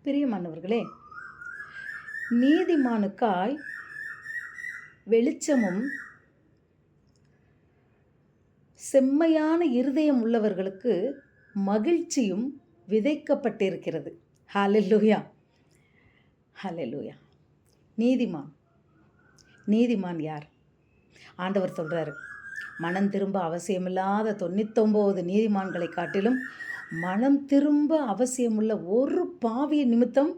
பிரியமானவர்களே, நீதிமானுக்காய் வெளிச்சமும் செம்மையான இருதயம் உள்ளவர்களுக்கு மகிழ்ச்சியும் விதைக்கப்பட்டிருக்கிறது. ஹல்லேலூயா, ஹல்லேலூயா. நீதிமான் நீதிமான் யார்? ஆண்டவர் சொல்கிறாரு, மனம் திரும்ப அவசியமில்லாத 99 நீதிமான்களை காட்டிலும் மனம் திரும்ப அவசியமுள்ள ஒரு பாவிய நிமித்தம்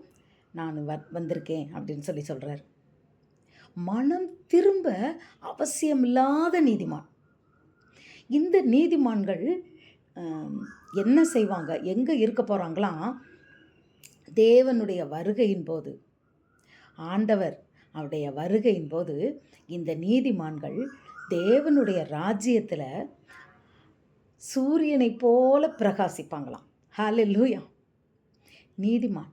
நான் வந்திருக்கேன் அப்படின்னு சொல்கிறார். மனம் திரும்ப அவசியமில்லாத நீதிமான். இந்த நீதிமான்கள் என்ன செய்வாங்க, எங்கே இருக்க போகிறாங்களாம்? தேவனுடைய வருகையின் போது, ஆண்டவர் அவருடைய வருகையின் போது இந்த நீதிமான்கள் தேவனுடைய ராஜ்யத்தில் சூரியனை போல பிரகாசிப்பாங்களாம். ஹல்லேலூயா. நீதிமான்.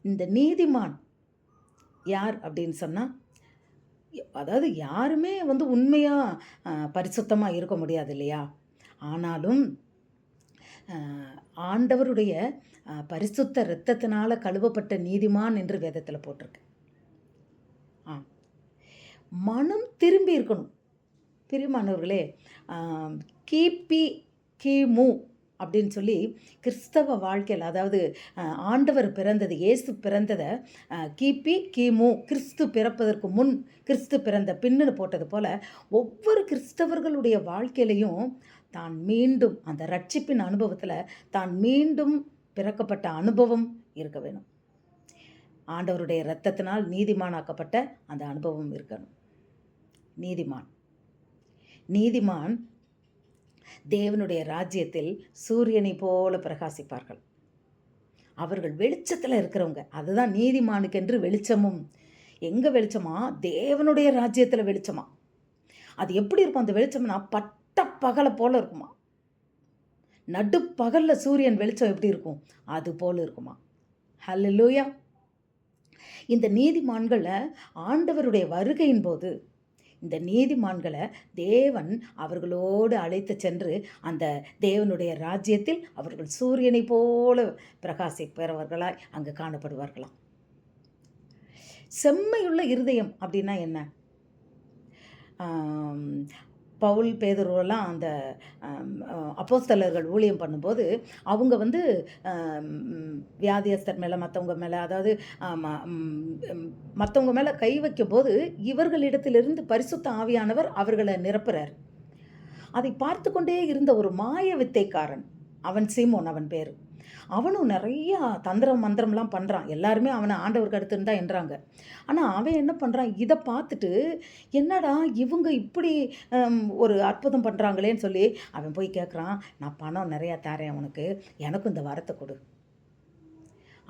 இந்த நீதிமான் யார் அப்படின்னு சொன்னால், அதாவது யாருமே உண்மையாக பரிசுத்தமாக இருக்க முடியாது இல்லையா? ஆனாலும் ஆண்டவருடைய பரிசுத்த இரத்தத்தினால கழுவப்பட்ட நீதிமான் என்று வேதத்தில் போட்டிருக்கு. மனம் திரும்பி இருக்கணும். பிரியமானவர்களே, கிமு அப்படின்னு சொல்லி கிறிஸ்தவ வாழ்க்கையில், அதாவது ஆண்டவர் பிறந்தது, இயேசு பிறந்ததை கிமு கிறிஸ்து பிறப்பதற்கு முன், கிறிஸ்து பிறந்த பின்னுன்னு போட்டது போல் ஒவ்வொரு கிறிஸ்தவர்களுடைய வாழ்க்கையிலையும் தான் மீண்டும் அந்த ரட்சிப்பின் அனுபவத்தில் தான் மீண்டும் பிறக்கப்பட்ட அனுபவம் இருக்க வேணும். ஆண்டவருடைய இரத்தத்தினால் நீதிமானாக்கப்பட்ட அந்த அனுபவம் இருக்கணும். நீதிமான் தேவனுடைய ராஜ்யத்தில் சூரியனை போல பிரகாசிப்பார்கள். அவர்கள் வெளிச்சத்தில் இருக்கிறவங்க. அதுதான் நீதிமானுக்கென்று வெளிச்சமும். எங்கே வெளிச்சமா? தேவனுடைய ராஜ்யத்தில் வெளிச்சமா. அது எப்படி இருக்கும் அந்த வெளிச்சம்னா, பட்ட பகலை போல இருக்குமா. நடுப்பகலில் சூரியன் வெளிச்சம் எப்படி இருக்கும், அது போல இருக்குமா. ஹல்லேலூயா. இந்த நீதிமான்களை ஆண்டவருடைய வருகையின் போது, இந்த நீதிமான்களை தேவன் அவர்களோடு அழைத்து சென்று அந்த தேவனுடைய ராஜ்யத்தில் அவர்கள் சூரியனை போல பிரகாசிப்பவர்களாய் அங்கு காணப்படுவார்களாம். செம்மையுள்ள இருதயம் அப்படின்னா என்ன? பவுல், பேதுருவெல்லாம் அந்த அப்போஸ்தலர்கள் ஊழியம் பண்ணும்போது அவங்க வியாதியஸ்தர் மேலே, மற்றவங்க மேலே, அதாவது மற்றவங்க மேலே கை வைக்கும்போது இவர்களிடத்திலிருந்து பரிசுத்த ஆவியானவர் அவர்களை நிரப்புறார். அதை பார்த்து கொண்டே இருந்த ஒரு மாய வித்தைக்காரன், அவன் சீமோன் அவன் பேர். அவனும் நிறையா தந்திரம் மந்திரம்லாம் பண்ணுறான். எல்லாருமே அவனை ஆண்டவருக்கு அடுத்துன்னு தான் என்றாங்க. ஆனால் அவன் என்ன பண்ணுறான், இதை பார்த்துட்டு என்னடா இவங்க இப்படி ஒரு அற்புதம் பண்ணுறாங்களேன்னு சொல்லி அவன் போய் கேட்குறான், நான் பணம் நிறையா தரேன் அவனுக்கு, எனக்கும் இந்த வரத்தை கொடு.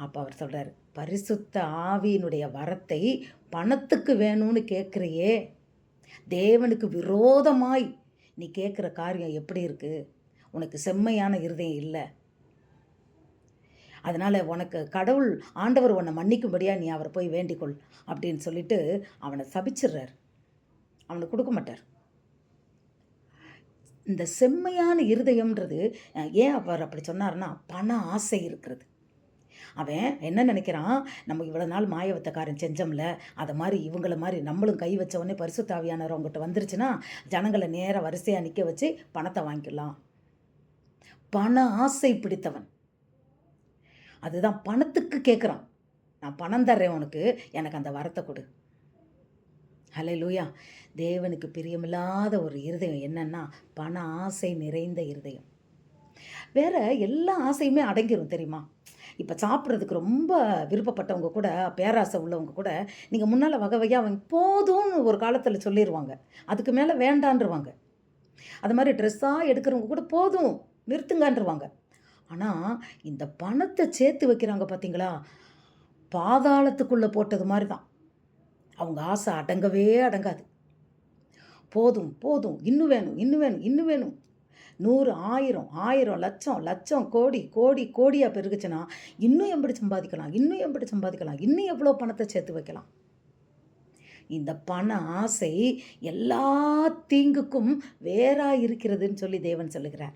அப்போ அவர் சொல்கிறார், பரிசுத்த ஆவியினுடைய வரத்தை பணத்துக்கு வேணும்னு கேட்குறியே, தேவனுக்கு விரோதமாய் நீ கேட்குற காரியம் எப்படி இருக்குது? உனக்கு செம்மையான இருதயம் இல்லை. அதனால் உனக்கு கடவுள் ஆண்டவர் உன்னை மன்னிக்கும்படியாக நீ அவரை போய் வேண்டிக்கொள் அப்படின்னு சொல்லிட்டு அவனை சபிச்சிடுறார். அவனுக்கு கொடுக்க மாட்டார். இந்த செம்மையான இருதயம்ன்றது ஏன் அவர் அப்படி சொன்னார்னா, பண ஆசை இருக்கிறது. அவன் என்ன நினைக்கிறான், நம்ம இவ்வளோ நாள் மாயவத்தக்காரன் செஞ்சோம்ல, அதை மாதிரி இவங்கள மாதிரி நம்மளும் கை வச்சவொடனே பரிசுத்த ஆவியானவர் அவங்ககிட்ட வந்துருச்சுன்னா ஜனங்களை நேராக வரிசையாக நிற்க வச்சு பணத்தை வாங்கிக்கலாம். பண ஆசை பிடித்தவன். அதுதான் பணத்துக்கு கேட்குறான். நான் பணம் தர்றேன் உனக்கு, எனக்கு அந்த வரத்தை கொடு. ஹல்லேலூயா. தேவனுக்கு பிரியமில்லாத ஒரு இருதயம் என்னன்னா, பண ஆசை நிறைந்த இருதயம். வேற எல்லா ஆசையுமே அடங்கிடும் தெரியுமா? இப்போ சாப்பிட்றதுக்கு ரொம்ப விருப்பப்பட்டவங்க கூட, பேராசை உள்ளவங்க கூட, நீங்கள் முன்னால் வகை வகையாக அவங்க போதும்னு ஒரு காலத்தில் சொல்லிடுவாங்க, அதுக்கு மேலே வேண்டான்ருவாங்க. அது மாதிரி ட்ரெஸ்ஸாக எடுக்கிறவங்க கூட போதும் நிறுத்துங்கன்றுவாங்க. ஆனால் இந்த பணத்தை சேர்த்து வைக்கிறாங்க பார்த்தீங்களா, பாதாளத்துக்குள்ளே போட்டது மாதிரி தான். அவங்க ஆசை அடங்கவே அடங்காது. போதும் போதும், இன்னும் வேணும், இன்னும் வேணும், இன்னும் வேணும். 100, 1000, 1000, லட்சம், லட்சம், கோடி, கோடி, கோடியாக பெருகுச்சுன்னா இன்னும் எப்படி சம்பாதிக்கலாம், இன்னும் எப்படி சம்பாதிக்கலாம், இன்னும் எவ்வளோ பணத்தை சேர்த்து வைக்கலாம். இந்த பண ஆசை எல்லா தீங்குக்கும் வேறாக இருக்கிறதுன்னு சொல்லி தேவன் சொல்லுகிறார்.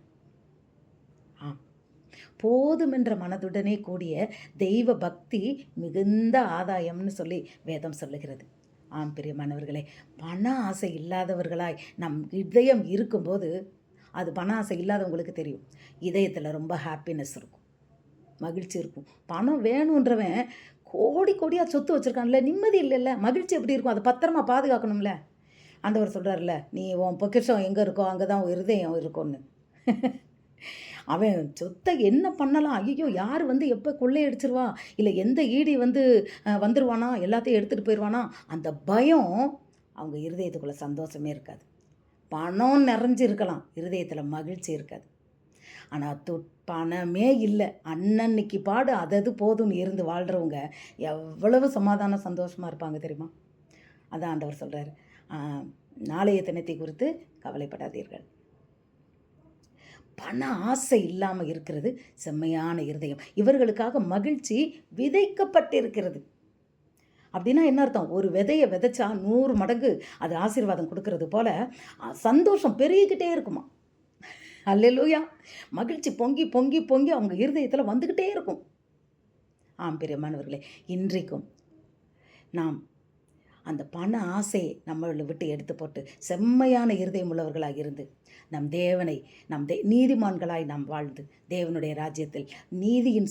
போதுமென்ற மனதுடனே கூடிய தெய்வ பக்தி மிகுந்த ஆதாயம்னு சொல்லி வேதம் சொல்லுகிறது. ஆம் பிரியமானவர்களே, பண ஆசை இல்லாதவர்களாய் நம் இதயம் இருக்கும்போது, அது பண ஆசை இல்லாதவங்களுக்கு தெரியும். இதயத்தில் ரொம்ப ஹாப்பினஸ் இருக்கும், மகிழ்ச்சி இருக்கும். பணம் வேணுன்றவன் கோடி கோடியா சொத்து வச்சிருக்கான்ல, நிம்மதி இல்லைல்ல, மகிழ்ச்சி எப்படி இருக்கும்? அதை பத்திரமா பாதுகாக்கணும்ல. ஆண்டவர் சொல்கிறார்ல, நீ உன் பொக்கிஷம் எங்கே இருக்கோ அங்கே தான் உன் இருதயம் இருக்கும்னு. அவன் சொத்தை என்ன பண்ணலாம், ஐயோ யார் வந்து எப்போ கொள்ளையடிச்சிருவா, இல்லை எந்த ஈடி வந்து வந்துருவானா, எல்லாத்தையும் எடுத்துகிட்டு போயிடுவானா, அந்த பயம் அவங்க இருதயத்துக்குள்ளே சந்தோஷமே இருக்காது. பணம் நிறைஞ்சு இருக்கலாம், இருதயத்தில் மகிழ்ச்சி இருக்காது. ஆனால் பணமே இல்லை, அன்னன்னைக்கு பாடு அதது போதும்னு இருந்து வாழ்கிறவங்க எவ்வளவு சமாதானம் சந்தோஷமாக இருப்பாங்க தெரியுமா? அதான் ஆண்டவர் சொல்கிறார், நாளைய தினத்தை குறித்து கவலைப்படாதீர்கள். பண ஆசை இல்லாமல் இருக்கிறது செம்மையான இருதயம். இவர்களுக்காக மகிழ்ச்சி விதைக்கப்பட்டிருக்கிறது. அப்படின்னா என்ன அர்த்தம்? ஒரு விதையை விதைச்சா 100 மடங்கு அது ஆசீர்வாதம் கொடுக்கறது போல சந்தோஷம் பெருகிக்கிட்டே இருக்குமா. அல்லேலூயா! மகிழ்ச்சி பொங்கி பொங்கி பொங்கி அவங்க இருதயத்தில் வந்துக்கிட்டே இருக்கும். ஆம் பிரியமானவர்களே, இன்றைக்கும் நாம் அந்த பண ஆசையை நம்மளை விட்டு எடுத்து போட்டு செம்மையான இருதயம் உள்ளவர்களாக இருந்து நம் தேவனை நீதிமான்களாய் நாம் வாழ்ந்து தேவனுடைய ராஜ்யத்தில் நீதியின்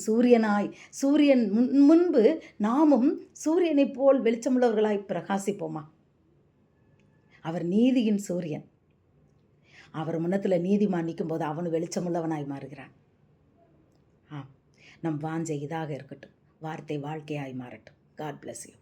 சூரியன் முன்பு நாமும் சூரியனைப் போல் வெளிச்சமுள்ளவர்களாய் பிரகாசிப்போமா? அவர் நீதியின் சூரியன். அவர் முன்னத்தில் நீதிமான் நிற்கும்போது அவனு வெளிச்சமுள்ளவனாய் மாறுகிறான். நம் வாஞ்சை இதாக இருக்கட்டும். வார்த்தை வாழ்க்கையாய் மாறட்டும். God bless you.